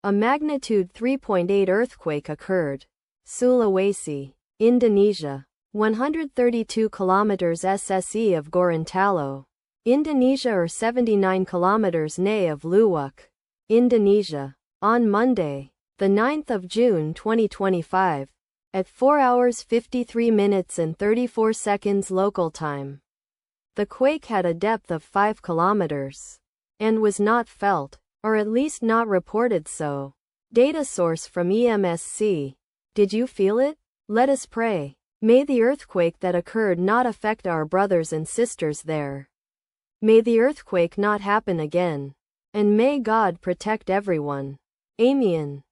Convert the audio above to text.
A magnitude 3.8 earthquake occurred. Sulawesi, Indonesia. 132 kilometers SSE of Gorontalo, Indonesia or 79 kilometers NE of Luwuk, Indonesia. On Monday, the 9th of June 2025, at 4 hours 53 minutes and 34 seconds local time. The quake had a depth of 5 kilometers and was not felt, or at least not reported so. Data source from EMSC. Did you feel it? Let us pray. May the earthquake that occurred not affect our brothers and sisters there. May the earthquake not happen again. And may God protect everyone. Amen.